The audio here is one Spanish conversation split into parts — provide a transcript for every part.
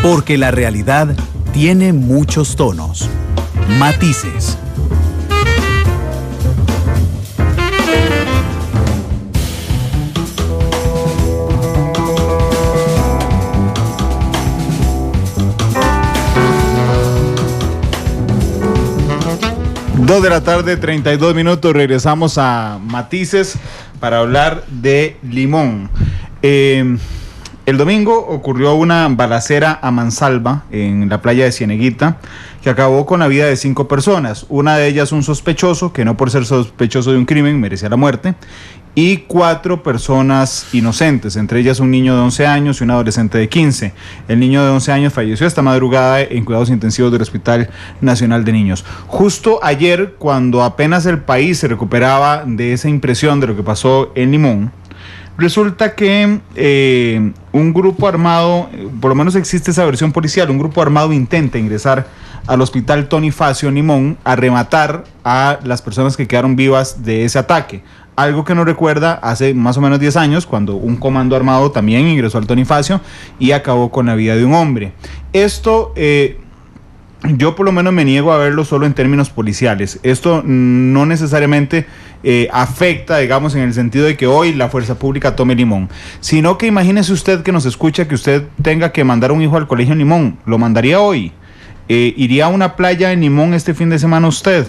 Porque la realidad tiene muchos tonos, matices. Dos de la tarde, 32 minutos, regresamos a Matices para hablar de Limón. El domingo ocurrió una balacera a mansalva en la playa de Cieneguita que acabó con la vida de 5 personas. Una de ellas un sospechoso, que no por ser sospechoso de un crimen merecía la muerte, y 4 personas inocentes, entre ellas un niño de 11 años y un adolescente de 15. El niño de 11 años falleció esta madrugada en cuidados intensivos del Hospital Nacional de Niños. Justo ayer, cuando apenas el país se recuperaba de esa impresión de lo que pasó en Limón, resulta que un grupo armado, por lo menos existe esa versión policial, un grupo armado intenta ingresar al hospital Tony Facio en Limón a rematar a las personas que quedaron vivas de ese ataque. Algo que nos recuerda hace más o menos 10 años, cuando un comando armado también ingresó al Tony Facio y acabó con la vida de un hombre. Esto, yo por lo menos me niego a verlo solo en términos policiales. Esto no necesariamente afecta, digamos, en el sentido de que hoy la fuerza pública tome Limón, sino que imagínese usted que nos escucha que usted tenga que mandar a un hijo al colegio en Limón. ¿Lo mandaría hoy? ¿Iría a una playa en Limón este fin de semana usted?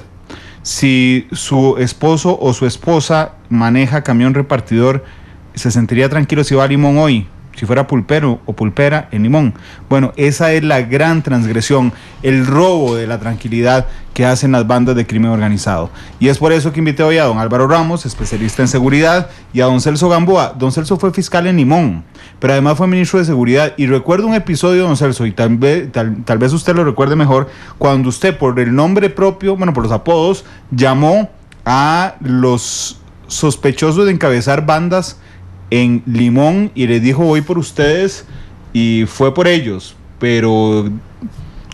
Si su esposo o su esposa maneja camión repartidor, ¿se sentiría tranquilo si va a Limón hoy? Si fuera pulpero o pulpera en Limón. Bueno, esa es la gran transgresión, el robo de la tranquilidad que hacen las bandas de crimen organizado. Y es por eso que invité hoy a don Álvaro Ramos, especialista en seguridad, y a don Celso Gamboa. Don Celso fue fiscal en Limón, pero además fue ministro de seguridad. Y recuerdo un episodio, don Celso, y tal vez usted lo recuerde mejor, cuando usted por el nombre propio, bueno, por los apodos, llamó a los sospechosos de encabezar bandas en Limón y les dijo: voy por ustedes, y fue por ellos. Pero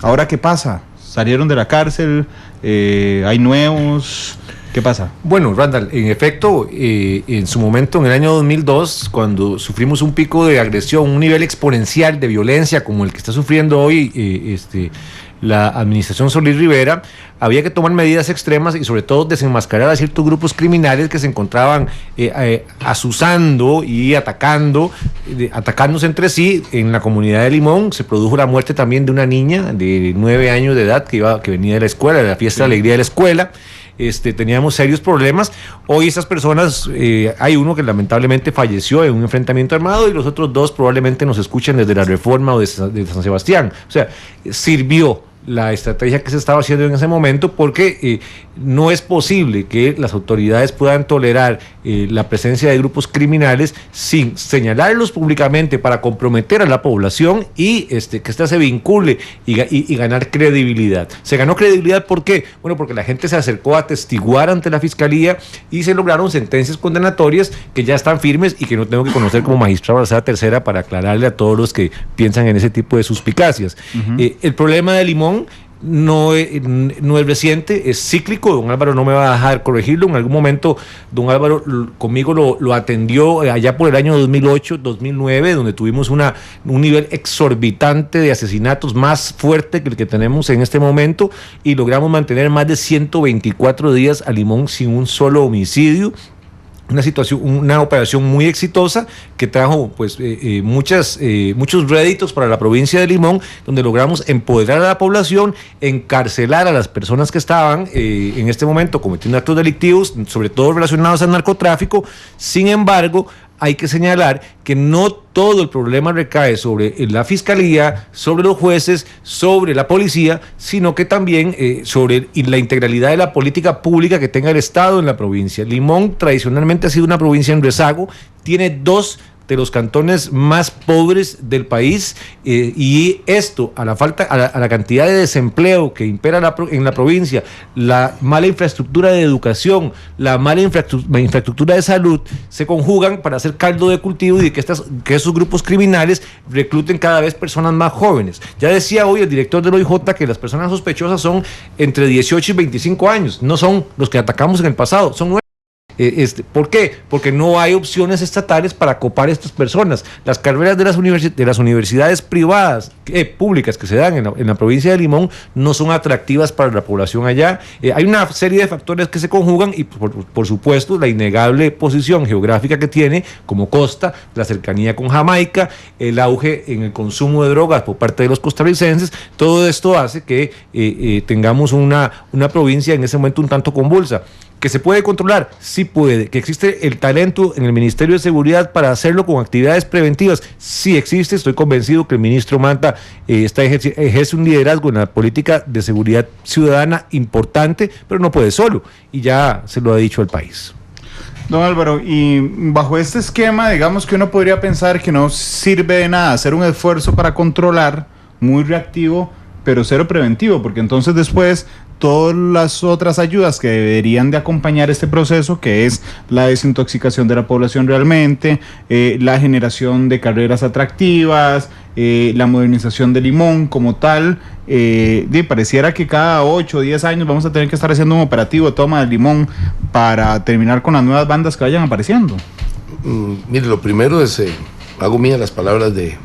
¿ahora qué pasa? ¿Salieron de la cárcel? ¿Hay nuevos? ¿Qué pasa? Bueno, Randall, en efecto, en su momento, en el año 2002, cuando sufrimos un pico de agresión, un nivel exponencial de violencia como el que está sufriendo hoy la administración Solís Rivera, había que tomar medidas extremas y sobre todo desenmascarar a ciertos grupos criminales que se encontraban azuzando y atacándose entre sí en la comunidad de Limón. Se produjo la muerte también de una niña de 9 años de edad que venía de la escuela, de la fiesta de alegría de la escuela. Teníamos serios problemas. Hoy estas personas, hay uno que lamentablemente falleció en un enfrentamiento armado y los otros 2 probablemente nos escuchan desde la Reforma o de San Sebastián. O sea, sirvió la estrategia que se estaba haciendo en ese momento, porque no es posible que las autoridades puedan tolerar la presencia de grupos criminales sin señalarlos públicamente para comprometer a la población y que ésta se vincule y ganar credibilidad. Se ganó credibilidad, ¿por qué? Bueno, porque la gente se acercó a atestiguar ante la fiscalía y se lograron sentencias condenatorias que ya están firmes y que no tengo que conocer como magistrado de la Sala Tercera para aclararle a todos los que piensan en ese tipo de suspicacias. El problema de Limón no es reciente, es cíclico. Don Álvaro no me va a dejar corregirlo. En algún momento don Álvaro conmigo lo atendió allá por el año 2008, 2009, donde tuvimos un nivel exorbitante de asesinatos, más fuerte que el que tenemos en este momento, y logramos mantener más de 124 días a Limón sin un solo homicidio. Una operación muy exitosa que trajo muchos réditos para la provincia de Limón, donde logramos empoderar a la población, encarcelar a las personas que estaban en este momento cometiendo actos delictivos, sobre todo relacionados al narcotráfico. Sin embargo, hay que señalar que no todo el problema recae sobre la fiscalía, sobre los jueces, sobre la policía, sino que también sobre la integralidad de la política pública que tenga el Estado en la provincia. Limón tradicionalmente ha sido una provincia en rezago, tiene 2 de los cantones más pobres del país, y esto, a la cantidad de desempleo que impera en la provincia, la mala infraestructura de educación, la mala infraestructura de salud, se conjugan para hacer caldo de cultivo y que esos grupos criminales recluten cada vez personas más jóvenes. Ya decía hoy el director del OIJ que las personas sospechosas son entre 18 y 25 años, no son los que atacamos en el pasado, son ¿Por qué? Porque no hay opciones estatales para copar a estas personas. Las carreras de las universidades privadas, públicas que se dan en la provincia de Limón no son atractivas para la población allá. Hay una serie de factores que se conjugan y por supuesto la innegable posición geográfica que tiene como costa, la cercanía con Jamaica, el auge en el consumo de drogas por parte de los costarricenses. Todo esto hace que tengamos una provincia en ese momento un tanto convulsa. ¿Que se puede controlar? Sí puede. ¿Que existe el talento en el Ministerio de Seguridad para hacerlo con actividades preventivas? Sí existe. Estoy convencido que el ministro Manta ejerce un liderazgo en la política de seguridad ciudadana importante, pero no puede solo. Y ya se lo ha dicho al país. Don Álvaro, y bajo este esquema, digamos que uno podría pensar que no sirve de nada hacer un esfuerzo para controlar, muy reactivo, pero cero preventivo, porque entonces después todas las otras ayudas que deberían de acompañar este proceso, que es la desintoxicación de la población realmente, la generación de carreras atractivas, la modernización de Limón como tal, pareciera que cada 8 o 10 años vamos a tener que estar haciendo un operativo de toma de Limón para terminar con las nuevas bandas que vayan apareciendo. Mire, lo primero es, hago mías las palabras de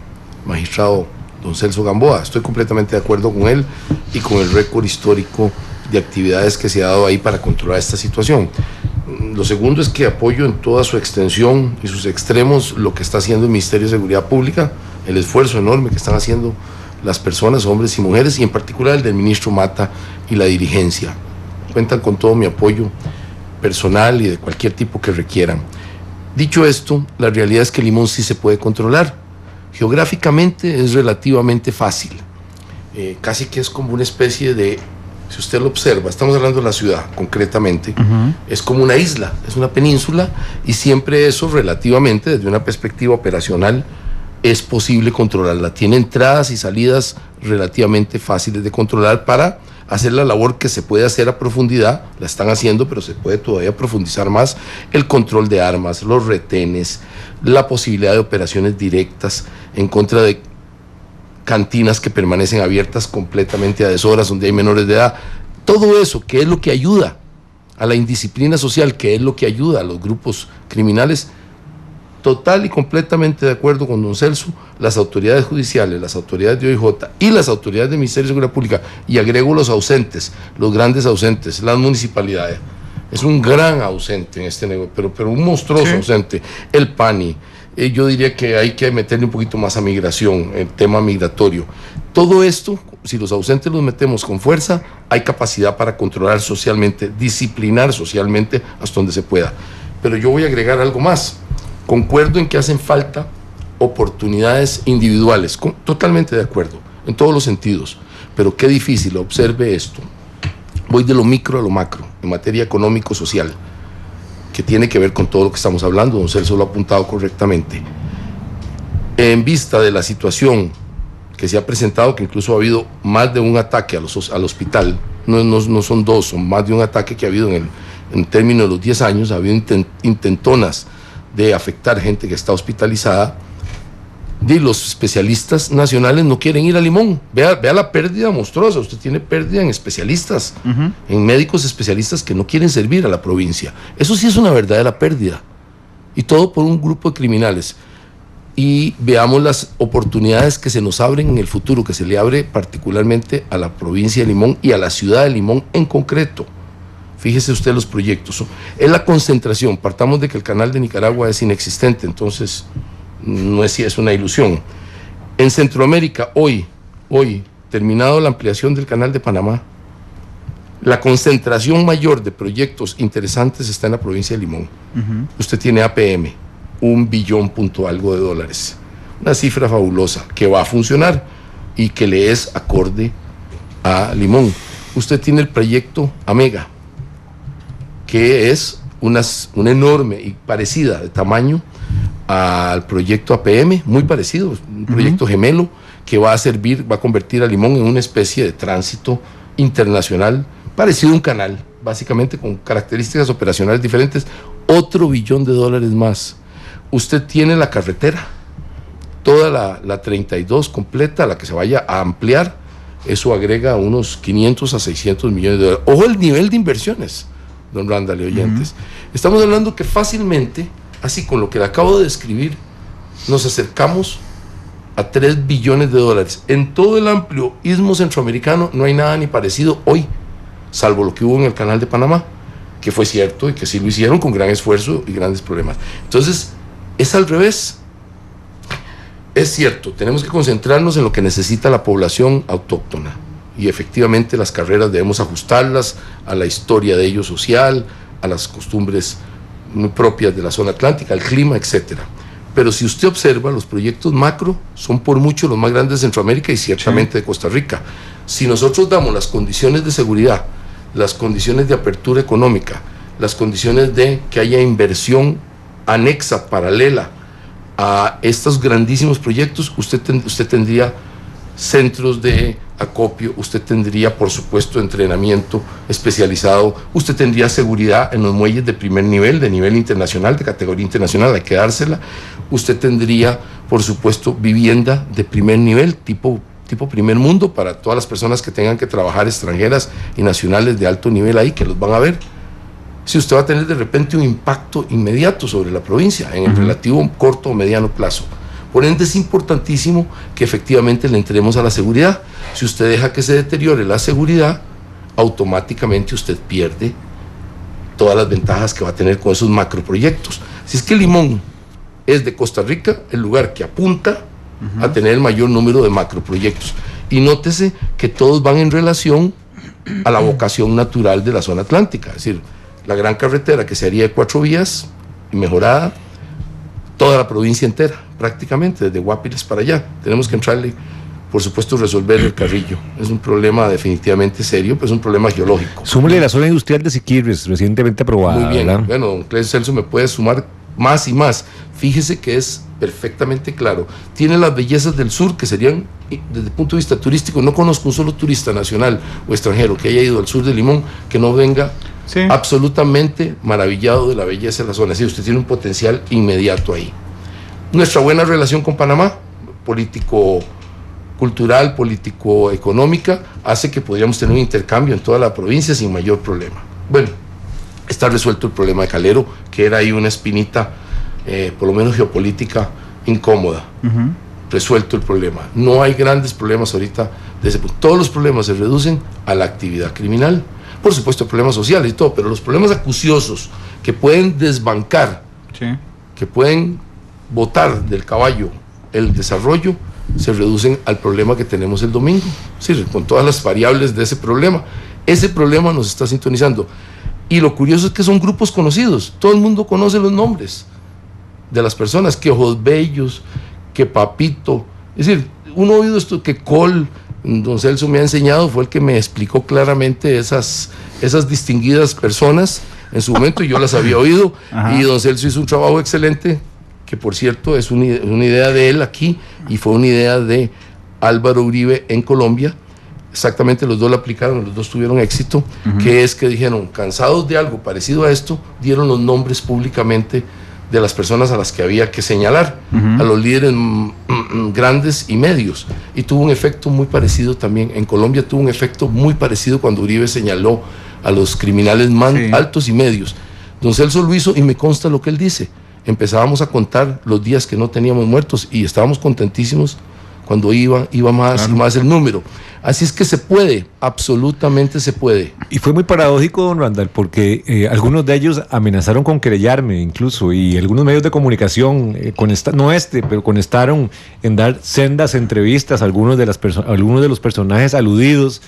magistrado don Celso Gamboa. Estoy completamente de acuerdo con él y con el récord histórico de actividades que se ha dado ahí para controlar esta situación. Lo segundo es que apoyo en toda su extensión y sus extremos lo que está haciendo el Ministerio de Seguridad Pública, el esfuerzo enorme que están haciendo las personas, hombres y mujeres, y en particular el del ministro Mata y la dirigencia. Cuentan con todo mi apoyo personal y de cualquier tipo que requieran. Dicho esto, la realidad es que Limón sí se puede controlar. Geográficamente es relativamente fácil, casi que es como una especie de, si usted lo observa, estamos hablando de la ciudad concretamente, es como una isla, es una península, y siempre eso relativamente, desde una perspectiva operacional, es posible controlarla. Tiene entradas y salidas relativamente fáciles de controlar para hacer la labor que se puede hacer a profundidad. La están haciendo, pero se puede todavía profundizar más: el control de armas, los retenes, la posibilidad de operaciones directas en contra de cantinas que permanecen abiertas completamente a deshoras, donde hay menores de edad. Todo eso, que es lo que ayuda a la indisciplina social, que es lo que ayuda a los grupos criminales. Total y completamente de acuerdo con don Celso, las autoridades judiciales, las autoridades de OIJ y las autoridades del Ministerio de Seguridad Pública, y agrego los ausentes, los grandes ausentes, las municipalidades. Es un gran ausente en este negocio, pero un monstruoso ausente. El PANI, yo diría que hay que meterle un poquito más a migración, el tema migratorio. Todo esto, si los ausentes los metemos con fuerza, hay capacidad para controlar socialmente, disciplinar socialmente hasta donde se pueda. Pero yo voy a agregar algo más. Concuerdo en que hacen falta oportunidades individuales, totalmente de acuerdo, en todos los sentidos, pero qué difícil, observe esto. Voy de lo micro a lo macro, en materia económico-social, que tiene que ver con todo lo que estamos hablando. Don Celso lo ha apuntado correctamente. En vista de la situación que se ha presentado, que incluso ha habido más de un ataque al hospital, no son dos, son más de un ataque que ha habido en términos de los 10 años, ha habido intentonas de afectar gente que está hospitalizada, y los especialistas nacionales no quieren ir a Limón. Vea la pérdida monstruosa. Usted tiene pérdida en especialistas, en médicos especialistas que no quieren servir a la provincia. Eso sí es una verdadera pérdida, y todo por un grupo de criminales. Y veamos las oportunidades que se nos abren en el futuro, que se le abre particularmente a la provincia de Limón y a la ciudad de Limón en concreto. Fíjese usted los proyectos. Es la concentración. Partamos de que el canal de Nicaragua es inexistente, entonces no es una ilusión. En Centroamérica, hoy, terminado la ampliación del canal de Panamá, la concentración mayor de proyectos interesantes está en la provincia de Limón. Usted tiene APM, $1 billón punto algo de dólares. Una cifra fabulosa que va a funcionar y que le es acorde a Limón. Usted tiene el proyecto Amega, que es una enorme y parecida de tamaño al proyecto APM, muy parecido, un proyecto gemelo que va a convertir a Limón en una especie de tránsito internacional, parecido a un canal, básicamente con características operacionales diferentes. Otro $1 billón más. Usted tiene la carretera, toda la 32 completa, la que se vaya a ampliar, eso agrega unos 500 a 600 millones de dólares. Ojo el nivel de inversiones don Randall y oyentes. Estamos hablando que fácilmente, así con lo que le acabo de describir, nos acercamos a 3 billones de dólares. En todo el amplio istmo centroamericano no hay nada ni parecido hoy, salvo lo que hubo en el Canal de Panamá, que fue cierto y que sí lo hicieron con gran esfuerzo y grandes problemas. Entonces, es al revés. Es cierto, tenemos que concentrarnos en lo que necesita la población autóctona, y efectivamente las carreras debemos ajustarlas a la historia de ellos social, a las costumbres muy propias de la zona atlántica, al clima, etcétera. Pero si usted observa, los proyectos macro son por mucho los más grandes de Centroamérica y ciertamente de Costa Rica. Si nosotros damos las condiciones de seguridad, las condiciones de apertura económica, las condiciones de que haya inversión anexa, paralela a estos grandísimos proyectos, usted tendría centros de acopio, usted tendría, por supuesto, entrenamiento especializado, usted tendría seguridad en los muelles de primer nivel, de nivel internacional, de categoría internacional, hay que dársela. Usted tendría, por supuesto, vivienda de primer nivel, tipo primer mundo, para todas las personas que tengan que trabajar, extranjeras y nacionales de alto nivel ahí, que los van a ver. Si usted va a tener de repente un impacto inmediato sobre la provincia, en el relativo corto o mediano plazo. Por ende, es importantísimo que efectivamente le entremos a la seguridad. Si usted deja que se deteriore la seguridad, automáticamente usted pierde todas las ventajas que va a tener con esos macroproyectos. Si es que Limón es de Costa Rica el lugar que apunta a tener el mayor número de macroproyectos. Y nótese que todos van en relación a la vocación natural de la zona atlántica. Es decir, la gran carretera que se haría de 4 vías y mejorada, toda la provincia entera, prácticamente, desde Guapiles para allá. Tenemos que entrarle, por supuesto, resolver el Carrillo. Es un problema definitivamente serio, pero es un problema geológico. Súmele la zona industrial de Siquirres, recientemente aprobada. Muy bien, ¿verdad? bueno, don Clésio Celso me puede sumar más y más. Fíjese que es perfectamente claro. Tiene las bellezas del sur, que serían, desde el punto de vista turístico, no conozco un solo turista nacional o extranjero que haya ido al sur de Limón que no venga absolutamente maravillado de la belleza de la zona. Sí, usted tiene un potencial inmediato ahí. Nuestra buena relación con Panamá, político-cultural, político-económica, hace que podríamos tener un intercambio en toda la provincia sin mayor problema. Bueno, está resuelto el problema de Calero, que era ahí una espinita, por lo menos geopolítica, incómoda. Resuelto el problema. No hay grandes problemas ahorita de ese punto. Todos los problemas se reducen a la actividad criminal. Por supuesto, problemas sociales y todo, pero los problemas acuciosos que pueden desbancar, que pueden botar del caballo el desarrollo, se reducen al problema que tenemos el domingo. Sí, con todas las variables de ese problema. Ese problema nos está sintonizando. Y lo curioso es que son grupos conocidos. Todo el mundo conoce los nombres de las personas, que Ojos Bellos, que Papito. Es decir, uno ha oído esto, que Col, don Celso me ha enseñado, fue el que me explicó claramente esas distinguidas personas en su momento, y yo las había oído. Y don Celso hizo un trabajo excelente, que por cierto es una idea de él aquí, y fue una idea de Álvaro Uribe en Colombia. Exactamente, los dos la aplicaron, los dos tuvieron éxito, que es que dijeron, cansados de algo parecido a esto, dieron los nombres públicamente de las personas a las que había que señalar, a los líderes grandes y medios, y tuvo un efecto muy parecido también. En Colombia tuvo un efecto muy parecido cuando Uribe señaló a los criminales más altos y medios. Don Celso lo hizo, y me consta lo que él dice. Empezábamos a contar los días que no teníamos muertos, y estábamos contentísimos cuando iba más y más el número. Así es que se puede, absolutamente se puede. Y fue muy paradójico, don Randall, porque algunos de ellos amenazaron con querellarme incluso, y algunos medios de comunicación, pero conestaron en dar sendas entrevistas a algunos de los personajes aludidos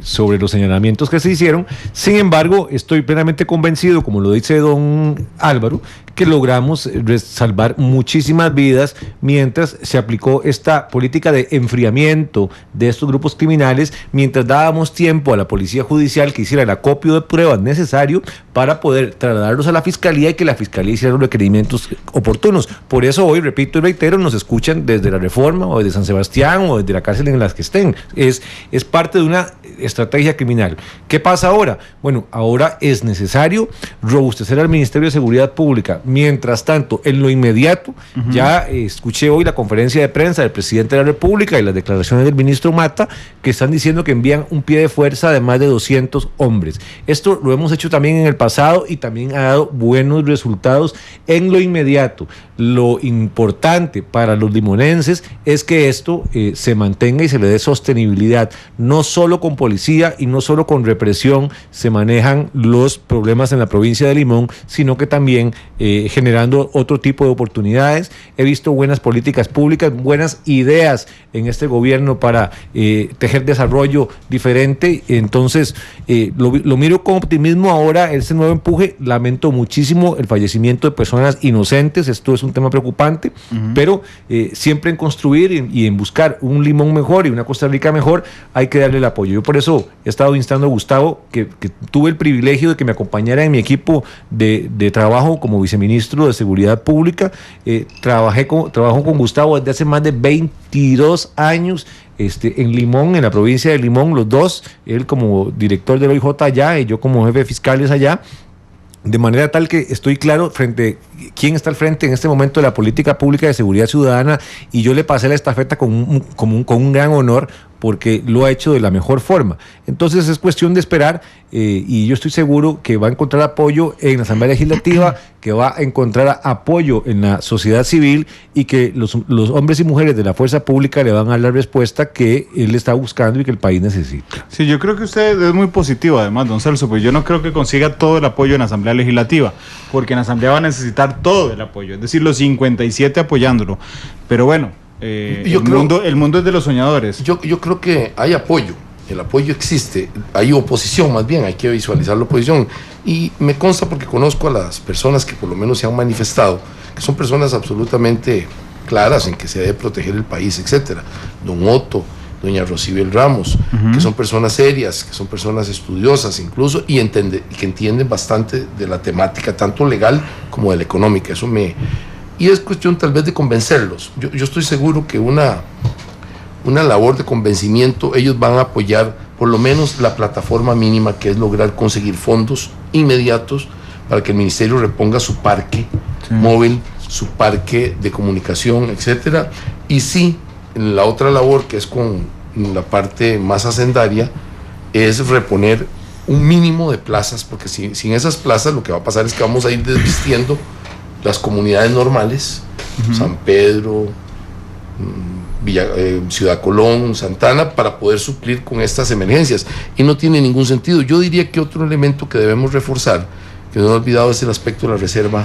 sobre los señalamientos que se hicieron. Sin embargo, estoy plenamente convencido, como lo dice don Álvaro, que logramos salvar muchísimas vidas mientras se aplicó esta política de enfriamiento de estos grupos criminales, mientras dábamos tiempo a la policía judicial que hiciera el acopio de pruebas necesario para poder trasladarlos a la fiscalía, y que la fiscalía hiciera los requerimientos oportunos. Por eso hoy, repito y reitero, nos escuchan desde la Reforma o desde San Sebastián o desde la cárcel en las que estén. Es parte de una estrategia criminal. ¿Qué pasa ahora? Bueno, ahora es necesario robustecer al Ministerio de Seguridad Pública. Mientras tanto, en lo inmediato, ya escuché hoy la conferencia de prensa del presidente de la República y las declaraciones del ministro Mata, que están diciendo que envían un pie de fuerza de más de 200 hombres. Esto lo hemos hecho también en el pasado y también ha dado buenos resultados en lo inmediato. Lo importante para los limonenses es que esto se mantenga y se le dé sostenibilidad. No solo con policía y no solo con represión se manejan los problemas en la provincia de Limón, sino que también generando otro tipo de oportunidades. He visto buenas políticas públicas, buenas ideas en este gobierno para tejer desarrollo diferente. Entonces, lo miro con optimismo ahora, ese nuevo empuje. Lamento muchísimo el fallecimiento de personas inocentes, esto es un tema preocupante, pero siempre en construir y en buscar un Limón mejor y una Costa Rica mejor, hay que darle el apoyo. Yo por eso he estado instando a Gustavo, que tuve el privilegio de que me acompañara en mi equipo de trabajo como viceministro de Seguridad Pública. Trabajo con Gustavo desde hace más de 22 años en Limón, en la provincia de Limón, los dos, él como director del OIJ allá y yo como jefe de fiscales allá. De manera tal que estoy claro quién está al frente en este momento de la política pública de seguridad ciudadana, y yo le pasé la estafeta con un gran honor porque lo ha hecho de la mejor forma. Entonces es cuestión de esperar y yo estoy seguro que va a encontrar apoyo en la Asamblea Legislativa, que va a encontrar apoyo en la sociedad civil y que los hombres y mujeres de la fuerza pública le van a dar la respuesta que él está buscando y que el país necesita. Sí, yo creo que usted es muy positivo, además, don Celso, pues yo no creo que consiga todo el apoyo en la Asamblea Legislativa, porque en la Asamblea va a necesitar todo el apoyo, es decir, los 57 apoyándolo. Pero bueno, el mundo es de los soñadores. Yo creo que hay apoyo, el apoyo existe, hay oposición más bien, hay que visualizar la oposición, y me consta porque conozco a las personas que por lo menos se han manifestado, que son personas absolutamente claras en que se debe proteger el país, etcétera. Don Otto, doña Rosibel Ramos, que son personas serias, que son personas estudiosas incluso, y que entienden bastante de la temática, tanto legal como de la económica. Y es cuestión tal vez de convencerlos. Yo estoy seguro que una labor de convencimiento, ellos van a apoyar por lo menos la plataforma mínima, que es lograr conseguir fondos inmediatos para que el ministerio reponga su parque móvil, su parque de comunicación, etcétera. Y sí, la otra labor, que es con la parte más hacendaria, es reponer un mínimo de plazas, porque sin esas plazas lo que va a pasar es que vamos a ir desvistiendo las comunidades normales, San Pedro, Ciudad Colón, Santana, para poder suplir con estas emergencias, y no tiene ningún sentido. Yo diría que otro elemento que debemos reforzar, que no he olvidado, es el aspecto de la reserva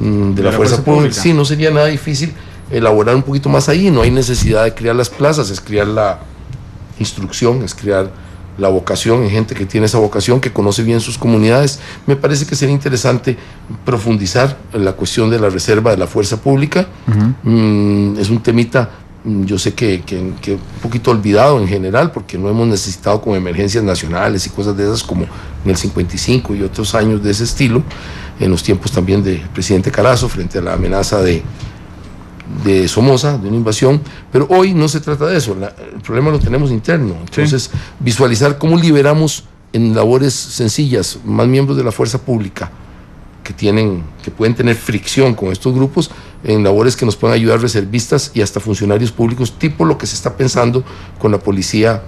de la fuerza pública. Sí, no sería nada difícil elaborar un poquito más ahí, no hay necesidad de crear las plazas, es crear la instrucción, es crear la vocación en gente que tiene esa vocación, que conoce bien sus comunidades. Me parece que sería interesante profundizar en la cuestión de la reserva de la fuerza pública. Es un temita, yo sé que un poquito olvidado en general, porque no hemos necesitado con emergencias nacionales y cosas de esas como en el 55 y otros años de ese estilo, en los tiempos también del presidente Carazo, frente a la amenaza de Somoza, de una invasión. Pero hoy no se trata de eso, el problema lo tenemos interno. Entonces, visualizar cómo liberamos en labores sencillas más miembros de la fuerza pública que pueden tener fricción con estos grupos, en labores que nos puedan ayudar, reservistas y hasta funcionarios públicos, tipo lo que se está pensando con la policía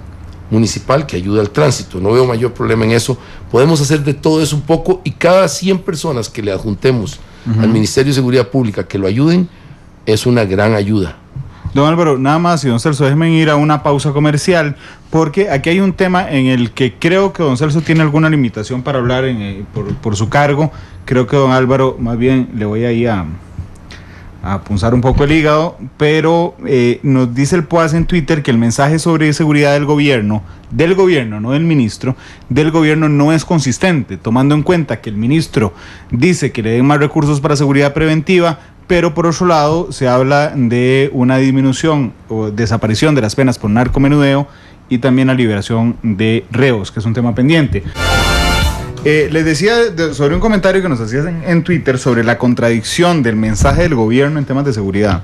municipal, que ayuda al tránsito. No veo mayor problema en eso. Podemos hacer de todo eso un poco, y cada 100 personas que le adjuntemos al Ministerio de Seguridad Pública que lo ayuden, es una gran ayuda. Don Álvaro, nada más, y don Celso, déjenme ir a una pausa comercial, porque aquí hay un tema en el que creo que don Celso tiene alguna limitación para hablar por su cargo. Creo que don Álvaro, más bien le voy a ir a punzar un poco el hígado, pero nos dice el POAS en Twitter que el mensaje sobre seguridad del gobierno, no del ministro, del gobierno no es consistente, tomando en cuenta que el ministro dice que le den más recursos para seguridad preventiva, pero por otro lado se habla de una disminución o desaparición de las penas por narcomenudeo y también la liberación de reos, que es un tema pendiente. Les decía sobre un comentario que nos hacías en Twitter sobre la contradicción del mensaje del gobierno en temas de seguridad.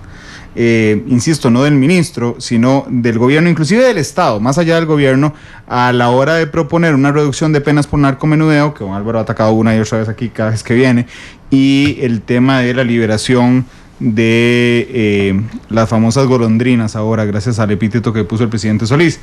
insisto, no del ministro, sino del gobierno, inclusive del Estado, más allá del gobierno, a la hora de proponer una reducción de penas por narcomenudeo, que don Álvaro ha atacado una y otra vez aquí cada vez que viene, y el tema de la liberación de las famosas golondrinas ahora, gracias al epíteto que puso el presidente Solís.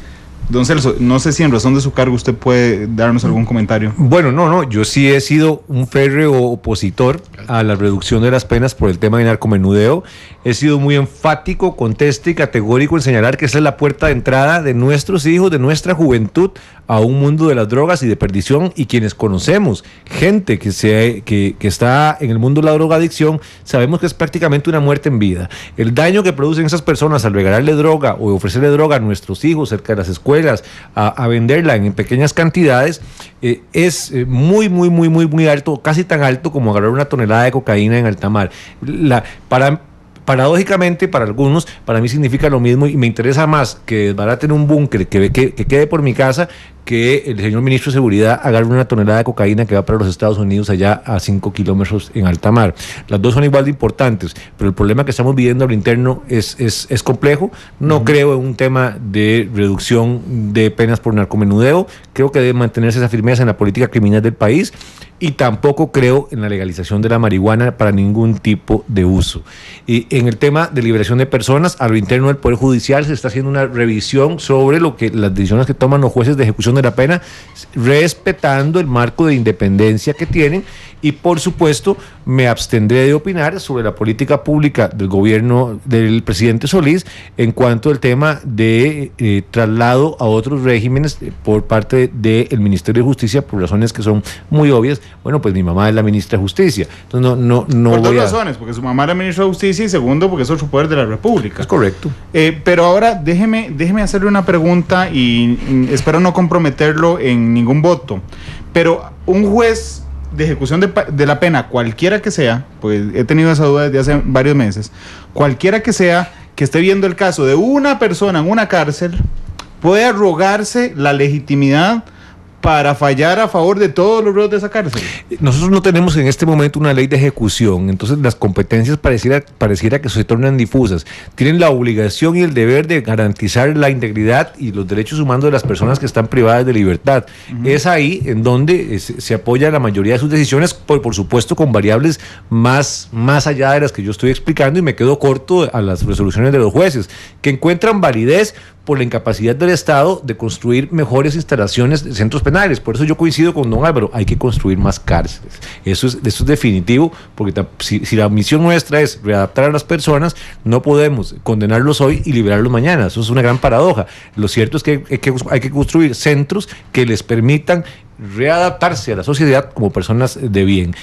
Don Celso, no sé si en razón de su cargo usted puede darnos algún comentario. Bueno, no, yo sí he sido un férreo opositor a la reducción de las penas por el tema de narcomenudeo. He sido muy enfático, conteste y categórico en señalar que esa es la puerta de entrada de nuestros hijos, de nuestra juventud, a un mundo de las drogas y de perdición, y quienes conocemos gente que está en el mundo de la drogadicción, sabemos que es prácticamente una muerte en vida. El daño que producen esas personas al regalarle droga o ofrecerle droga a nuestros hijos cerca de las escuelas, a venderla en pequeñas cantidades, es muy alto, casi tan alto como agarrar una tonelada de cocaína en alta mar. Paradójicamente, para algunos, para mí significa lo mismo, y me interesa más que desbaraten un búnker que quede por mi casa, que el señor ministro de Seguridad agarre una tonelada de cocaína que va para los Estados Unidos allá a 5 kilómetros en alta mar. Las dos son igual de importantes, pero el problema que estamos viviendo al interno es complejo. No creo en un tema de reducción de penas por narcomenudeo. Creo que debe mantenerse esa firmeza en la política criminal del país, y tampoco creo en la legalización de la marihuana para ningún tipo de uso. Y en el tema de liberación de personas, a lo interno del Poder Judicial se está haciendo una revisión sobre las decisiones que toman los jueces de ejecución de la pena, respetando el marco de independencia que tienen, y por supuesto me abstendré de opinar sobre la política pública del gobierno del presidente Solís en cuanto al tema de traslado a otros regímenes por parte del Ministerio de Justicia, por razones que son muy obvias. Bueno, pues mi mamá es la ministra de Justicia, entonces no por voy dos razones, porque su mamá es la ministra de Justicia, y segundo, porque es otro poder de la República. Es correcto. Pero ahora déjeme hacerle una pregunta, y espero no comprometerlo en ningún voto, pero un juez de ejecución de la pena, cualquiera que sea, pues he tenido esa duda desde hace varios meses, cualquiera que sea, que esté viendo el caso de una persona en una cárcel, puede arrogarse la legitimidad para fallar a favor de todos los reos de esa cárcel. Nosotros no tenemos en este momento una ley de ejecución, entonces las competencias pareciera que se tornan difusas. Tienen la obligación y el deber de garantizar la integridad y los derechos humanos de las personas que están privadas de libertad. Es ahí en donde se apoya la mayoría de sus decisiones, por supuesto con variables más allá de las que yo estoy explicando, y me quedo corto a las resoluciones de los jueces, que encuentran validez por la incapacidad del Estado de construir mejores instalaciones de centros penales. Por eso yo coincido con don Álvaro, hay que construir más cárceles. Eso es definitivo, porque si la misión nuestra es readaptar a las personas, no podemos condenarlos hoy y liberarlos mañana. Eso es una gran paradoja. Lo cierto es que hay que construir centros que les permitan readaptarse a la sociedad como personas de bien,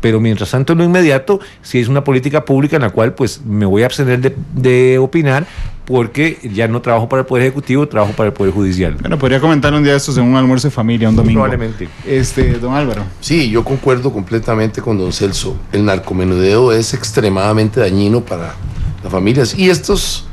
pero mientras tanto, en lo inmediato, si es una política pública en la cual pues me voy a abstener de opinar, porque ya no trabajo para el Poder Ejecutivo, trabajo para el Poder Judicial. Bueno, podría comentar un día de estos en un almuerzo de familia, un domingo. Probablemente. Don Álvaro. Sí, yo concuerdo completamente con don Celso. El narcomenudeo es extremadamente dañino para las familias, y estos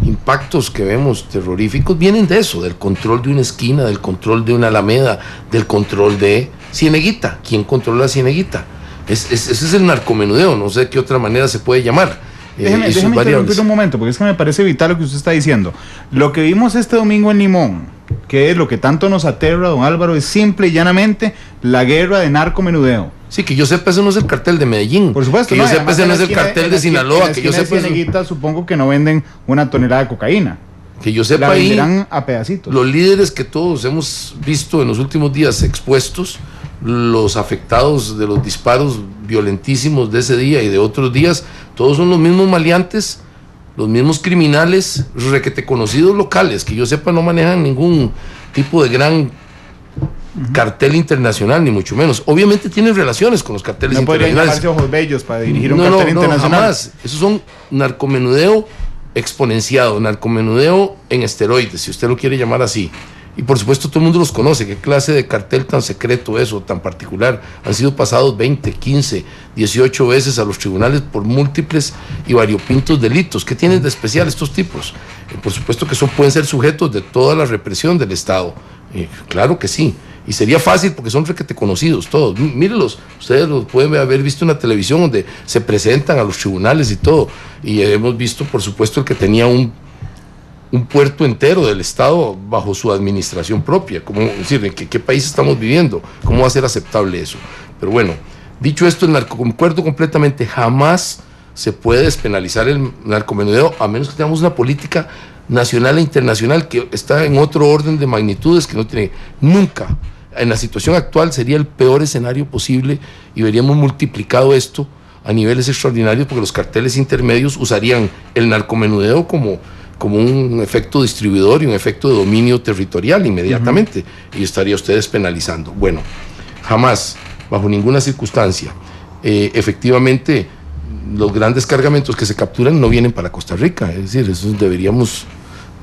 impactos que vemos terroríficos vienen de eso, del control de una esquina, del control de una alameda, del control de Cieneguita. ¿Quién controla Cieneguita? Ese es el narcomenudeo, no sé qué otra manera se puede llamar. Déjeme interrumpir un momento, porque es que me parece vital lo que usted está diciendo. Lo que vimos este domingo en Limón, que es lo que tanto nos aterra, don Álvaro, es simple y llanamente la guerra de narcomenudeo. Sí, que yo sepa, ese no es el cartel de Medellín. Por supuesto, que yo sepa, ese no es el cartel de Sinaloa. Que yo sepa, supongo que no venden una tonelada de cocaína. Que yo sepa, la venderán a pedacitos. Los líderes que todos hemos visto en los últimos días expuestos, los afectados de los disparos violentísimos de ese día y de otros días, todos son los mismos maleantes, los mismos criminales requete conocidos locales, que yo sepa no manejan ningún tipo de gran cartel internacional, ni mucho menos. Obviamente tienen relaciones con los carteles internacionales. No podrían llamarse Ojos Bellos para dirigir un cartel internacional. Jamás. Esos son narcomenudeo exponenciado, narcomenudeo en esteroides, si usted lo quiere llamar así. Y por supuesto todo el mundo los conoce. ¿Qué clase de cartel tan secreto es o tan particular? Han sido pasados 20, 15, 18 veces a los tribunales por múltiples y variopintos delitos. ¿Qué tienen de especial estos tipos? Por supuesto que pueden ser sujetos de toda la represión del Estado. Claro que sí. Y sería fácil porque son requete conocidos todos. Mírenlos, ustedes los pueden haber visto en la televisión donde se presentan a los tribunales y todo. Y hemos visto, por supuesto, el que tenía un puerto entero del Estado bajo su administración propia. ¿Cómo, es decir, en qué país estamos viviendo? ¿Cómo va a ser aceptable eso? Pero bueno, dicho esto, concuerdo completamente, jamás se puede despenalizar el narcomenudeo a menos que tengamos una política nacional e internacional que está en otro orden de magnitudes que no tiene nunca. En la situación actual sería el peor escenario posible y veríamos multiplicado esto a niveles extraordinarios porque los carteles intermedios usarían el narcomenudeo como un efecto distribuidor y un efecto de dominio territorial inmediatamente, y estaría usted despenalizando. Bueno, jamás, bajo ninguna circunstancia, efectivamente, los grandes cargamentos que se capturan no vienen para Costa Rica, es decir, eso deberíamos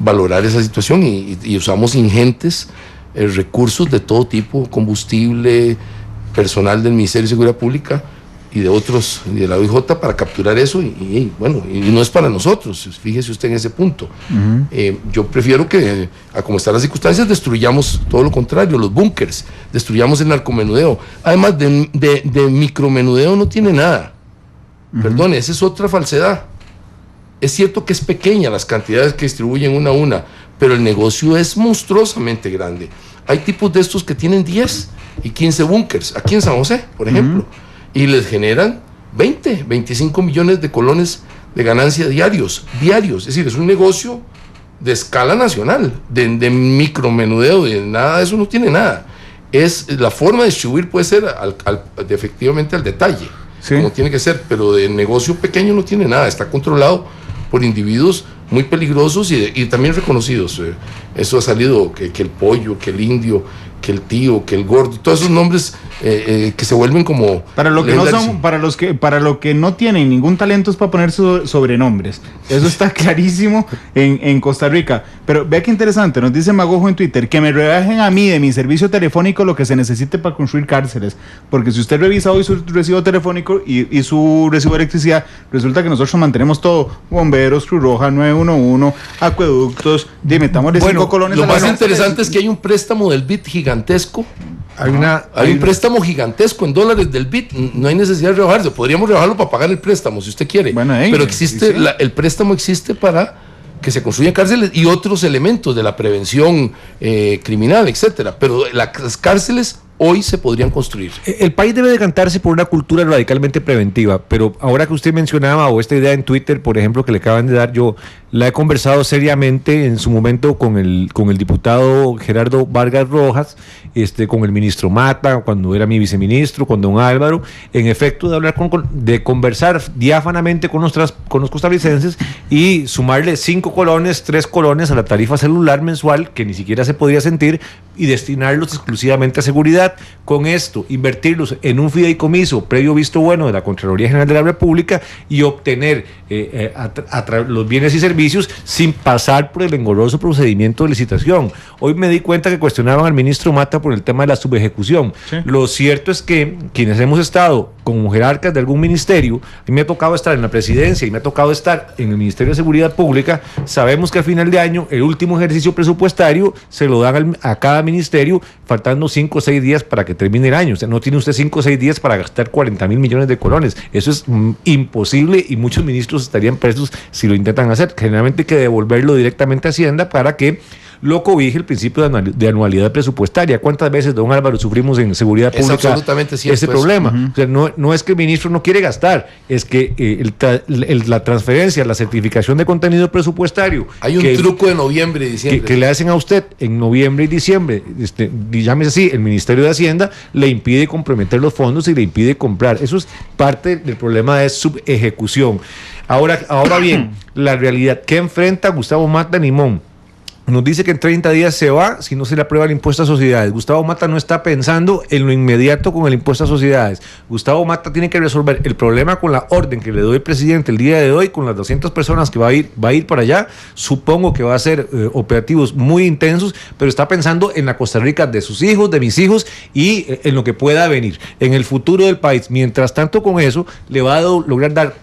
valorar esa situación y usamos ingentes recursos de todo tipo, combustible, personal del Ministerio de Seguridad Pública y de otros, de la OIJ, para capturar eso y bueno, y no es para nosotros, fíjese usted en ese punto. Yo prefiero que, a como están las circunstancias, destruyamos todo lo contrario, los búnkers, destruyamos el narcomenudeo. Además de micromenudeo no tiene nada. Perdone, esa es otra falsedad. Es cierto que es pequeña las cantidades que distribuyen una a una, pero el negocio es monstruosamente grande. Hay tipos de estos que tienen 10 y 15 búnkers, aquí en San José, por ejemplo, y les generan 20, 25 millones de colones de ganancia diarios. Es decir, es un negocio de escala nacional, de micromenudeo, de nada de eso no tiene nada. Es la forma de distribuir puede ser efectivamente al detalle, sí, como tiene que ser, pero de negocio pequeño no tiene nada, está controlado por individuos muy peligrosos y también reconocidos. Eso ha salido, que el pollo, que el indio, que el tío, que el gordo, todos esos nombres que se vuelven como para lo que no son, para lo que no tienen ningún talento es para poner sobrenombres. Eso está clarísimo en Costa Rica. Pero vea qué interesante, nos dice Magojo en Twitter, que me rebajen a mí de mi servicio telefónico lo que se necesite para construir cárceles, porque si usted revisa hoy su recibo telefónico y su recibo de electricidad, resulta que nosotros mantenemos todo: bomberos, Cruz Roja, 911, acueductos, metámosle 5 colones. Lo más interesante es que hay un préstamo del BID gigantesco. Hay un préstamo gigantesco en dólares del BID. No hay necesidad de rebajarse. Podríamos rebajarlo para pagar el préstamo si usted quiere. Bueno, pero existe, sí. El préstamo existe para que se construyan cárceles y otros elementos de la prevención criminal, etcétera. Pero las cárceles hoy se podrían construir. El país debe decantarse por una cultura radicalmente preventiva, pero ahora que usted mencionaba, o esta idea en Twitter, por ejemplo, que le acaban de dar, yo la he conversado seriamente en su momento con el diputado Gerardo Vargas Rojas, con el ministro Mata, cuando era mi viceministro, con don Álvaro, en efecto, de hablar de conversar diáfanamente con los costarricenses y sumarle 5 colones, 3 colones a la tarifa celular mensual, que ni siquiera se podría sentir, y destinarlos exclusivamente a seguridad. Con esto, invertirlos en un fideicomiso previo visto bueno de la Contraloría General de la República y obtener los bienes y servicios sin pasar por el engorroso procedimiento de licitación. Hoy me di cuenta que cuestionaban al ministro Mata por el tema de la subejecución. Sí. Lo cierto es que quienes hemos estado como jerarcas de algún ministerio, a mí me ha tocado estar en la presidencia y me ha tocado estar en el Ministerio de Seguridad Pública, sabemos que al final de año el último ejercicio presupuestario se lo dan a cada ministerio faltando 5 o 6 días para que termine el año. O sea, no tiene usted 5 o 6 días para gastar 40,000 millones de colones. Eso es imposible y muchos ministros estarían presos si lo intentan hacer. Generalmente hay que devolverlo directamente a Hacienda para que lo cobije el principio de anualidad presupuestaria. ¿Cuántas veces, don Álvaro, sufrimos en seguridad pública absolutamente ese problema? O sea, no es que el ministro no quiere gastar, es que la transferencia, la certificación de contenido presupuestario... Hay un truco de noviembre y diciembre. Que le hacen a usted en noviembre y diciembre, llámese así, el Ministerio de Hacienda le impide comprometer los fondos y le impide comprar. Eso es parte del problema de subejecución. Ahora bien, la realidad que enfrenta Gustavo Mata Nimón. Nos dice que en 30 días se va si no se le aprueba el impuesto a sociedades. Gustavo Mata no está pensando en lo inmediato con el impuesto a sociedades. Gustavo Mata tiene que resolver el problema con la orden que le doy el presidente el día de hoy, con las 200 personas que va a ir para allá. Supongo que va a ser operativos muy intensos, pero está pensando en la Costa Rica de sus hijos, de mis hijos y en lo que pueda venir, en el futuro del país. Mientras tanto, con eso le va a lograr dar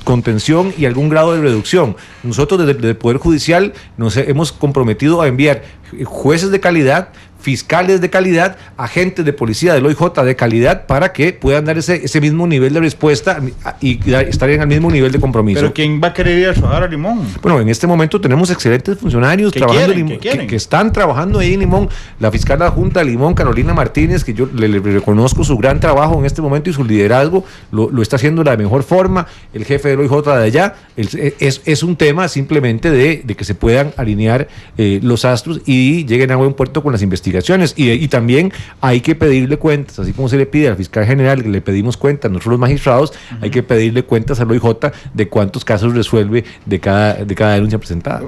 contención y algún grado de reducción. Nosotros desde el Poder Judicial nos hemos comprometido a enviar jueces de calidad, fiscales de calidad, agentes de policía del OIJ de calidad, para que puedan dar ese mismo nivel de respuesta y estar en el mismo nivel de compromiso. ¿Pero quién va a querer ir a trabajar a Limón? Bueno, en este momento tenemos excelentes funcionarios trabajando en Limón, que están trabajando ahí en Limón. La fiscal adjunta de Limón, Carolina Martínez, que yo le reconozco su gran trabajo en este momento y su liderazgo, lo está haciendo de la mejor forma. El jefe del OIJ de allá, es un tema simplemente de que se puedan alinear los astros y lleguen a buen puerto con las investigaciones. Y también hay que pedirle cuentas, así como se le pide al fiscal general, que le pedimos cuentas a nosotros los magistrados, hay que pedirle cuentas al OIJ de cuántos casos resuelve de cada denuncia presentada.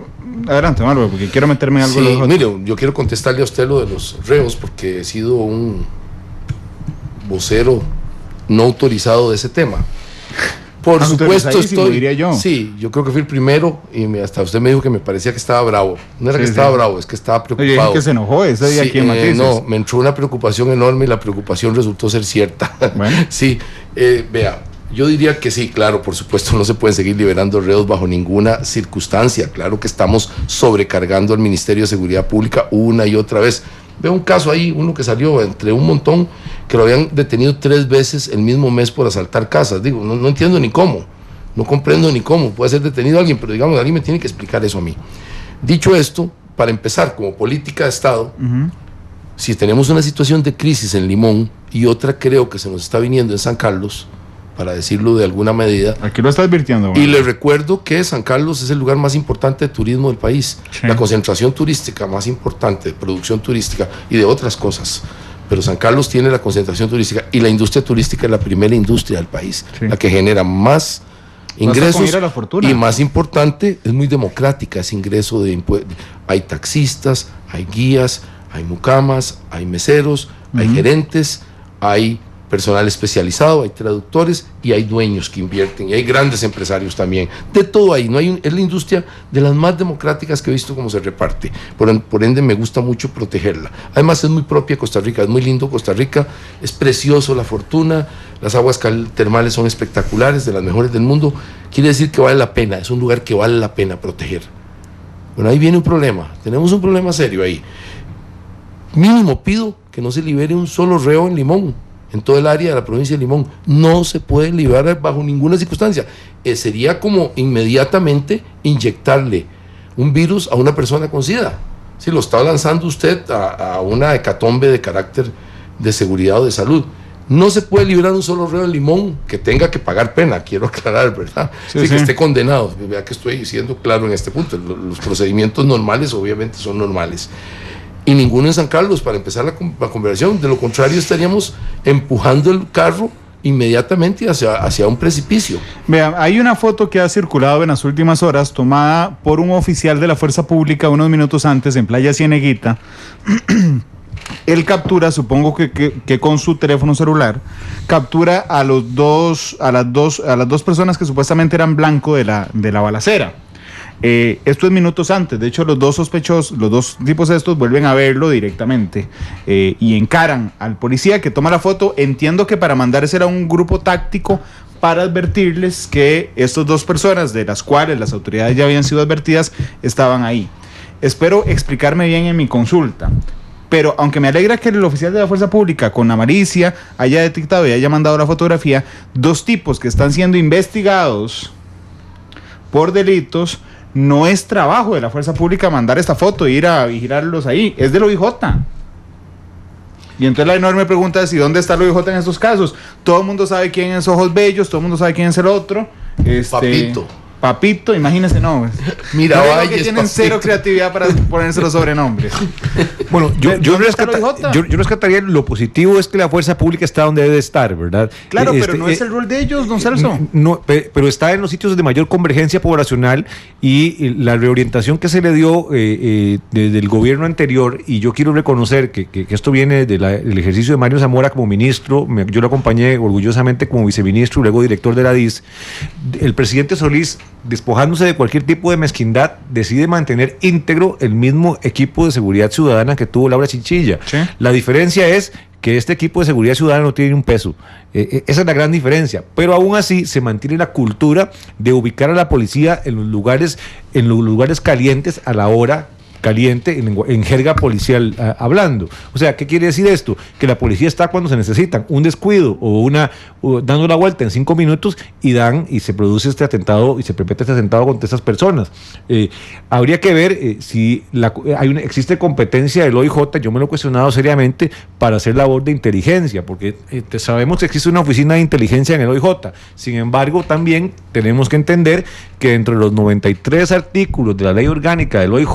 Adelante, Manuel, porque quiero meterme en algo. Sí, mire, yo quiero contestarle a usted lo de los reos, porque he sido un vocero no autorizado de ese tema. Por supuesto diría yo. Sí, yo creo que fui el primero y hasta usted me dijo que me parecía que estaba bravo. No era que estaba bravo, es que estaba preocupado. Oye, que se enojó ese día aquí en Matices. No, me entró una preocupación enorme y la preocupación resultó ser cierta. Bueno. Sí, vea, yo diría que sí, claro, por supuesto no se pueden seguir liberando reos bajo ninguna circunstancia. Claro que estamos sobrecargando al Ministerio de Seguridad Pública una y otra vez. Veo un caso ahí, uno que salió entre un montón, que lo habían detenido 3 veces el mismo mes por asaltar casas. Digo, no entiendo ni cómo, no comprendo ni cómo puede ser detenido alguien, pero digamos, alguien me tiene que explicar eso a mí. Dicho esto, para empezar, como política de Estado, si tenemos una situación de crisis en Limón y otra creo que se nos está viniendo en San Carlos, para decirlo de alguna medida. Aquí lo está advirtiendo. Bueno. Y le recuerdo que San Carlos es el lugar más importante de turismo del país, sí. La concentración turística más importante, de producción turística y de otras cosas. Pero San Carlos tiene la concentración turística y la industria turística es la primera industria del país, sí. La que genera más ingresos y más importante, es muy democrática ese ingreso de impuestos. Hay taxistas, hay guías, hay mucamas, hay meseros, hay gerentes, hay personal especializado, hay traductores y hay dueños que invierten y hay grandes empresarios también. De todo ahí, es la industria de las más democráticas que he visto cómo se reparte. Por ende me gusta mucho protegerla. Además es muy propia Costa Rica, es muy lindo Costa Rica, es precioso La Fortuna, las aguas termales son espectaculares, de las mejores del mundo. Quiere decir que vale la pena, es un lugar que vale la pena proteger. Bueno, ahí viene un problema, tenemos un problema serio ahí. Mínimo pido que no se libere un solo reo en Limón. En todo el área de la provincia de Limón, no se puede liberar bajo ninguna circunstancia. Sería como inmediatamente inyectarle un virus a una persona con SIDA. Si lo está lanzando usted a una hecatombe de carácter de seguridad o de salud. No se puede liberar un solo reo en Limón que tenga que pagar pena, quiero aclarar, ¿verdad? Sí. Que esté condenado. Vea que estoy siendo claro en este punto. Los procedimientos normales obviamente son normales. Y ninguno en San Carlos para empezar la conversación. De lo contrario estaríamos empujando el carro inmediatamente hacia un precipicio. Vean, hay una foto que ha circulado en las últimas horas tomada por un oficial de la Fuerza Pública unos minutos antes en Playa Cieneguita. Él captura, supongo que con su teléfono celular, captura a las dos personas que supuestamente eran blanco de la balacera. Esto es minutos antes. De hecho, los dos sospechosos, los dos tipos estos vuelven a verlo directamente y encaran al policía que toma la foto. Entiendo que para mandársela a un grupo táctico para advertirles que estas 2 personas, de las cuales las autoridades ya habían sido advertidas, estaban ahí. Espero explicarme bien en mi consulta. Pero aunque me alegra que el oficial de la Fuerza Pública con la malicia haya detectado y haya mandado la fotografía, 2 tipos que están siendo investigados por delitos. No es trabajo de la Fuerza Pública mandar esta foto e ir a vigilarlos ahí, es del OIJ. Y entonces la enorme pregunta es: ¿y dónde está el OIJ en estos casos? Todo el mundo sabe quién es Ojos Bellos, todo el mundo sabe quién es el otro. Papito, imagínese, no. Mira, vaya, que tienen cero creatividad para ponerse los sobrenombres. Bueno, yo rescataría lo positivo es que la Fuerza Pública está donde debe estar, ¿verdad? Claro, pero no es el rol de ellos, don Celso. No, pero está en los sitios de mayor convergencia poblacional y la reorientación que se le dio desde el gobierno anterior, y yo quiero reconocer que esto viene del ejercicio de Mario Zamora como ministro. Yo lo acompañé orgullosamente como viceministro y luego director de la DIS. El presidente Solís, despojándose de cualquier tipo de mezquindad, decide mantener íntegro el mismo equipo de seguridad ciudadana que tuvo Laura Chinchilla. ¿Sí? La diferencia es que este equipo de seguridad ciudadana no tiene un peso. Esa es la gran diferencia. Pero aún así se mantiene la cultura de ubicar a la policía en los lugares calientes a la hora caliente, en jerga policial hablando. O sea, ¿qué quiere decir esto? Que la policía está cuando se necesitan. Un descuido o dando la vuelta en 5 minutos y se produce este atentado y se perpetra este atentado contra estas personas. Habría que ver si existe competencia del OIJ, yo me lo he cuestionado seriamente, para hacer labor de inteligencia, porque sabemos que existe una oficina de inteligencia en el OIJ. Sin embargo, también tenemos que entender que dentro de los 93 artículos de la ley orgánica del OIJ,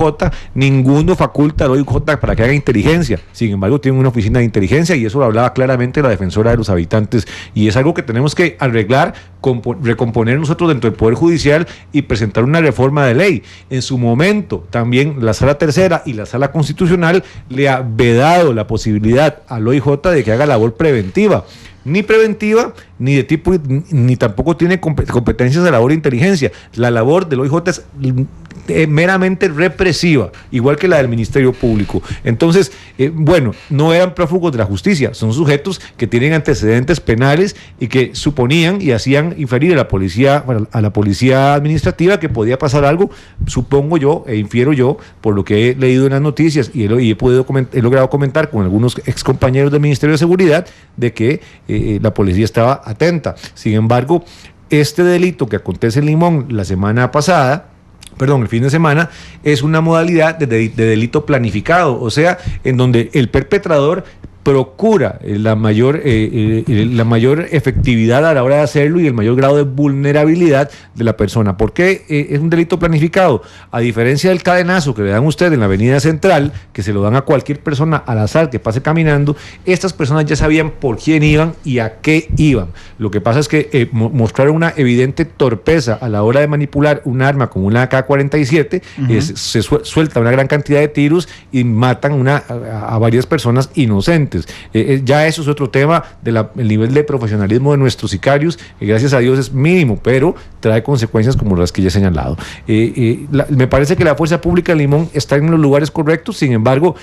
ninguno faculta al OIJ para que haga inteligencia. Sin embargo, tienen una oficina de inteligencia y eso lo hablaba claramente la defensora de los habitantes, y es algo que tenemos que arreglar, recomponer nosotros dentro del Poder Judicial y presentar una reforma de ley. En su momento, también la Sala Tercera y la Sala Constitucional le ha vedado la posibilidad al OIJ de que haga labor preventiva. Ni preventiva, ni tampoco tiene competencias de labor de inteligencia. La labor del OIJ es meramente represiva, igual que la del Ministerio Público. Entonces, no eran prófugos de la justicia, son sujetos que tienen antecedentes penales y que suponían y hacían inferir a la policía administrativa que podía pasar algo, supongo yo, e infiero yo, por lo que he leído en las noticias y he logrado comentar con algunos excompañeros del Ministerio de Seguridad, de que la policía estaba atenta. Sin embargo, este delito que acontece en Limón el fin de semana, es una modalidad de delito planificado, o sea, en donde el perpetrador procura la mayor efectividad a la hora de hacerlo y el mayor grado de vulnerabilidad de la persona. ¿Por qué es un delito planificado? A diferencia del cadenazo que le dan a usted en la avenida Central, que se lo dan a cualquier persona al azar que pase caminando, estas personas ya sabían por quién iban y a qué iban. Lo que pasa es que mostraron una evidente torpeza a la hora de manipular un arma como una AK-47, se suelta una gran cantidad de tiros y matan a varias personas inocentes. Ya eso es otro tema del nivel de profesionalismo de nuestros sicarios, que gracias a Dios es mínimo, pero trae consecuencias como las que ya he señalado. Me parece que la fuerza pública de Limón está en los lugares correctos. Sin embargo,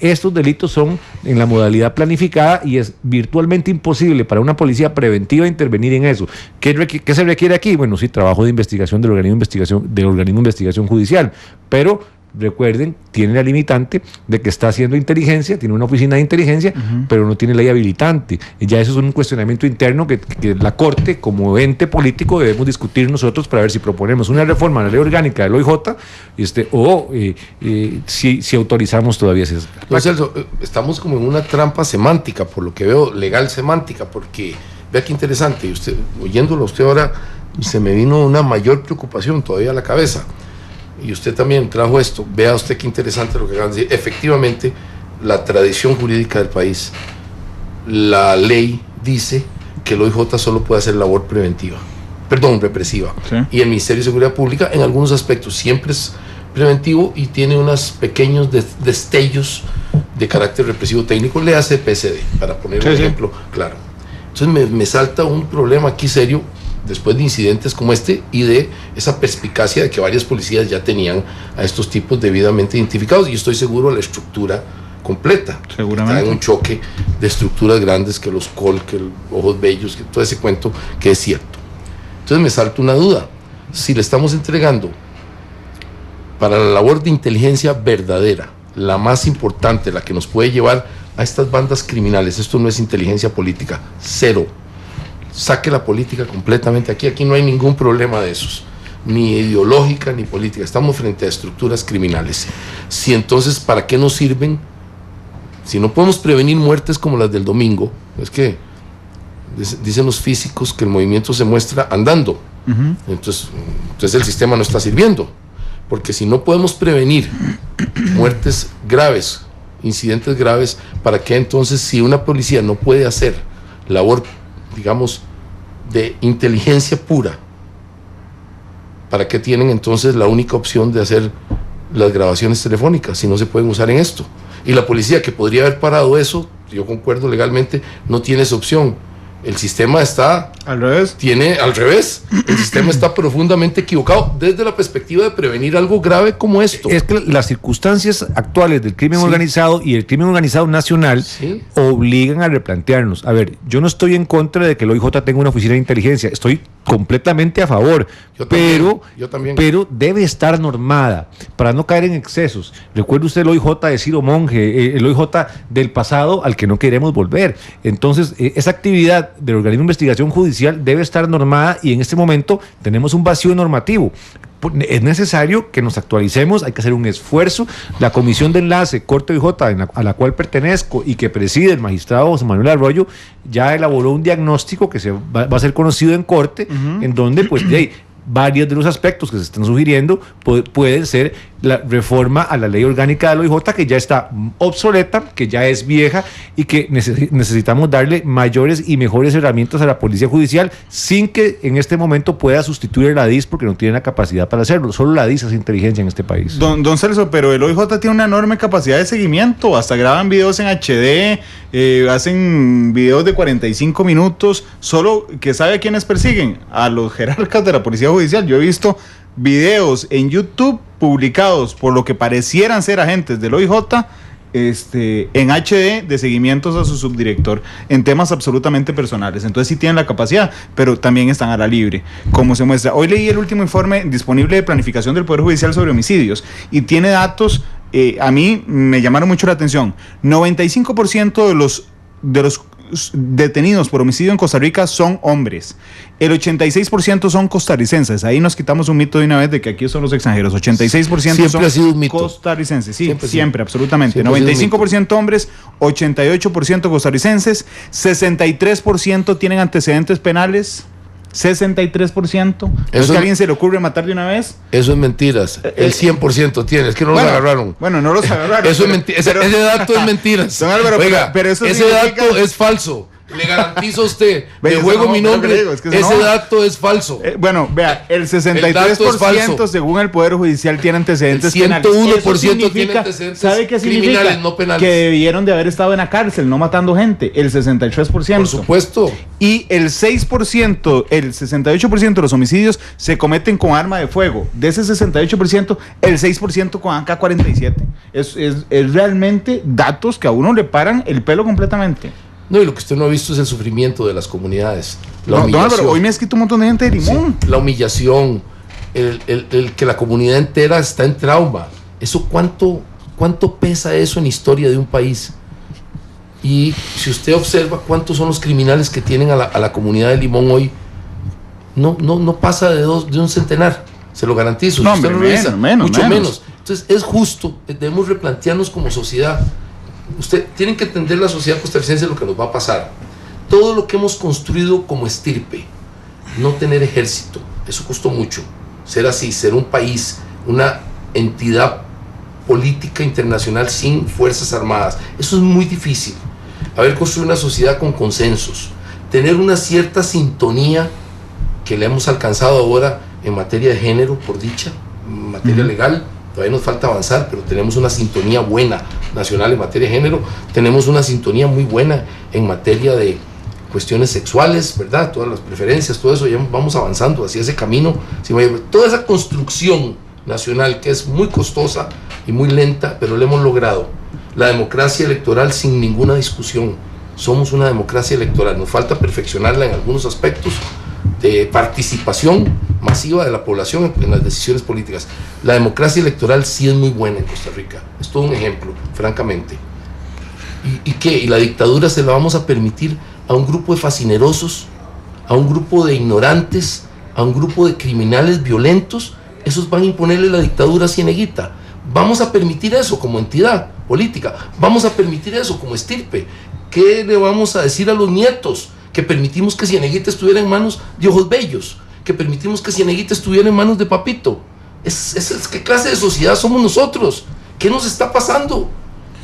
estos delitos son en la modalidad planificada y es virtualmente imposible para una policía preventiva intervenir en eso. ¿Qué se requiere aquí? Bueno, sí, trabajo de investigación del organismo de investigación judicial, pero recuerden, tiene la limitante de que está haciendo inteligencia, tiene una oficina de inteligencia, pero no tiene ley habilitante. Ya eso es un cuestionamiento interno que la Corte, como ente político, debemos discutir nosotros para ver si proponemos una reforma a la ley orgánica del OIJ si autorizamos todavía eso. Pues Celso, estamos como en una trampa semántica, por lo que veo, legal semántica, porque vea qué interesante, y oyéndolo a usted ahora, se me vino una mayor preocupación todavía a la cabeza. Y usted también trajo esto, vea usted qué interesante lo que acaban de decir. Efectivamente, la tradición jurídica del país, la ley dice que el OIJ solo puede hacer labor represiva. Sí. Y el Ministerio de Seguridad Pública en algunos aspectos siempre es preventivo y tiene unos pequeños destellos de carácter represivo técnico, le hace PCD, para poner un ejemplo claro. Entonces me salta un problema aquí serio, después de incidentes como este y de esa perspicacia de que varias policías ya tenían a estos tipos debidamente identificados, y estoy seguro de la estructura completa. Seguramente. Está en un choque de estructuras grandes, que los COL, que los Ojos Bellos, que todo ese cuento, que es cierto. Entonces me salta una duda. Si le estamos entregando para la labor de inteligencia verdadera, la más importante, la que nos puede llevar a estas bandas criminales, esto no es inteligencia política, cero. Saque la política completamente aquí no hay ningún problema de esos, ni ideológica ni política, estamos frente a estructuras criminales. Si entonces, ¿para qué nos sirven? Si no podemos prevenir muertes como las del domingo, es que dicen los físicos que el movimiento se muestra andando, entonces el sistema no está sirviendo, porque si no podemos prevenir muertes graves, incidentes graves, ¿para qué entonces, si una policía no puede hacer labor, digamos, de inteligencia pura, ¿para qué tienen entonces la única opción de hacer las grabaciones telefónicas si no se pueden usar en esto? Y la policía, que podría haber parado eso, yo concuerdo legalmente, no tiene esa opción. El sistema está Al revés. Al revés. El sistema está profundamente equivocado desde la perspectiva de prevenir algo grave como esto. Es que las circunstancias actuales del crimen organizado y el crimen organizado nacional obligan a replantearnos. A ver, yo no estoy en contra de que el OIJ tenga una oficina de inteligencia, estoy completamente a favor, yo también. pero debe estar normada para no caer en excesos. Recuerde usted el OIJ de Ciro Monge, el OIJ del pasado al que no queremos volver. Entonces, esa actividad del organismo de investigación judicial debe estar normada y en este momento tenemos un vacío normativo. Es necesario que nos actualicemos, hay que hacer un esfuerzo. La comisión de enlace Corte OIJ, a la cual pertenezco y que preside el magistrado José Manuel Arroyo, ya elaboró un diagnóstico que va a ser conocido en Corte, en donde pues varios de los aspectos que se están sugiriendo pueden ser la reforma a la ley orgánica del OIJ, que ya está obsoleta, que ya es vieja y que necesitamos darle mayores y mejores herramientas a la policía judicial sin que en este momento pueda sustituir a la DIS, porque no tiene la capacidad para hacerlo. Solo la DIS hace inteligencia en este país. Don Celso, pero el OIJ tiene una enorme capacidad de seguimiento, hasta graban videos en HD, hacen videos de 45 minutos, solo que ¿sabe a quiénes persiguen? A los jerarcas de la policía judicial. Yo he visto videos en YouTube publicados por lo que parecieran ser agentes del OIJ en HD de seguimientos a su subdirector en temas absolutamente personales. Entonces sí tienen la capacidad, pero también están a la libre, como se muestra. Hoy leí el último informe disponible de planificación del Poder Judicial sobre homicidios y tiene datos, a mí me llamaron mucho la atención. 95% de los detenidos por homicidio en Costa Rica son hombres. El 86% son costarricenses. Ahí nos quitamos un mito de una vez de que aquí son los extranjeros. 86% siempre son ha sido un mito. Costarricenses. Sí, siempre absolutamente. Siempre 95% hombres, 88% costarricenses, 63% tienen antecedentes penales. 63%. ¿Es que a alguien se le ocurre matar de una vez? Eso es mentiras. El 100% tiene. Es que no los agarraron. Bueno, no los agarraron. Eso es mentira. Ese dato es mentiras. Don Álvaro, oiga, pero eso ese dato es falso. Le garantizo a usted, de juego mi nombre, ese dato es falso. Bueno, vea, el 63% según el Poder Judicial tiene antecedentes penales. 101% tiene antecedentes ¿sabe qué significa? Criminales, no penales. Que debieron de haber estado en la cárcel, no matando gente. El 63%. Por supuesto. Y el 6%, el 68% de los homicidios se cometen con arma de fuego. De ese 68%, el 6% con AK-47. Es realmente datos que a uno le paran el pelo completamente. No, y lo que usted no ha visto es el sufrimiento de las comunidades. No, pero hoy me ha escrito un montón de gente de Limón. Sí, la humillación, el que la comunidad entera está en trauma. Eso ¿cuánto pesa eso en la historia de un país? Y si usted observa cuántos son los criminales que tienen a la comunidad de Limón hoy, no pasa de un centenar, se lo garantizo. No, si usted hombre, lo revisa, mucho menos. Entonces es justo, debemos replantearnos como sociedad. Usted tienen que entender la sociedad costarricense lo que nos va a pasar. Todo lo que hemos construido como estirpe, no tener ejército, eso costó mucho. Ser así, ser un país, una entidad política internacional sin fuerzas armadas, eso es muy difícil. Haber construido una sociedad con consensos, tener una cierta sintonía que le hemos alcanzado ahora en materia de género, por dicha, en materia legal. Todavía nos falta avanzar, pero tenemos una sintonía buena nacional en materia de género, tenemos una sintonía muy buena en materia de cuestiones sexuales, ¿verdad? Todas las preferencias, todo eso, ya vamos avanzando hacia ese camino. Toda esa construcción nacional que es muy costosa y muy lenta, pero la hemos logrado. La democracia electoral sin ninguna discusión. Somos una democracia electoral, nos falta perfeccionarla en algunos aspectos de participación masiva de la población en las decisiones políticas. La democracia electoral sí es muy buena en Costa Rica, es todo un ejemplo, francamente. ¿Y qué? ¿Y la dictadura se la vamos a permitir a un grupo de fascinerosos, a un grupo de ignorantes, a un grupo de criminales violentos? Esos van a imponerle la dictadura a Cieneguita. ¿Vamos a permitir eso como entidad política? ¿Vamos a permitir eso como estirpe? ¿Qué le vamos a decir a los nietos? Que permitimos que Cieneguita estuviera en manos de Ojos Bellos, que permitimos que Cieneguita estuviera en manos de Papito. ¿Qué clase de sociedad somos nosotros? ¿Qué nos está pasando?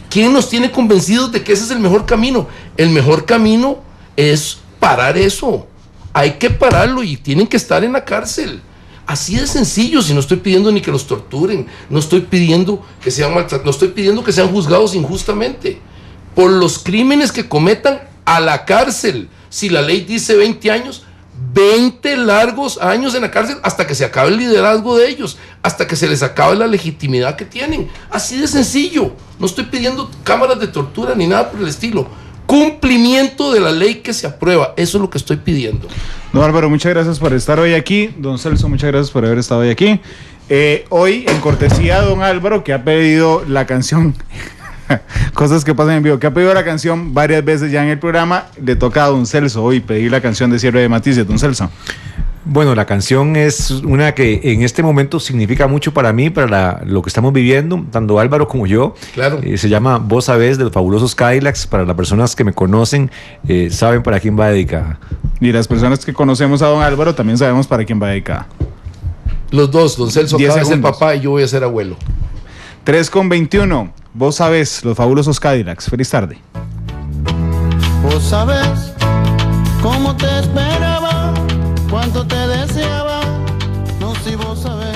¿Quién nos tiene convencidos de que ese es el mejor camino? El mejor camino es parar eso. Hay que pararlo y tienen que estar en la cárcel. Así de sencillo. Si no estoy pidiendo ni que los torturen, no estoy pidiendo que sean maltratados, no estoy pidiendo que sean juzgados injustamente. Por los crímenes que cometan, a la cárcel. Si la ley dice 20 años, 20 largos años en la cárcel hasta que se acabe el liderazgo de ellos, hasta que se les acabe la legitimidad que tienen. Así de sencillo. No estoy pidiendo cámaras de tortura ni nada por el estilo. Cumplimiento de la ley que se aprueba. Eso es lo que estoy pidiendo. Don Álvaro, muchas gracias por estar hoy aquí. Don Celso, muchas gracias por haber estado hoy aquí. Hoy, en cortesía de don Álvaro, que ha pedido la canción... Cosas que pasan en vivo, que ha pedido la canción varias veces ya en el programa, le toca a don Celso hoy pedir la canción de cierre de Matices. Don Celso. Bueno, la canción es una que en este momento significa mucho para mí, para lo que estamos viviendo, tanto Álvaro como yo. Claro. Se llama Vos Sabés, de los Fabulosos Cadillacs. Para las personas que me conocen, saben para quién va dedicada. Y las personas que conocemos a don Álvaro también sabemos para quién va dedicada. Los dos, don Celso 10 acaba de ser segundos. papá y yo voy a ser abuelo. 3:21. Vos sabés, los Fabulosos Cadillacs. Feliz tarde. Vos sabés cómo te esperaba, cuánto te deseaba, no si vos sabés.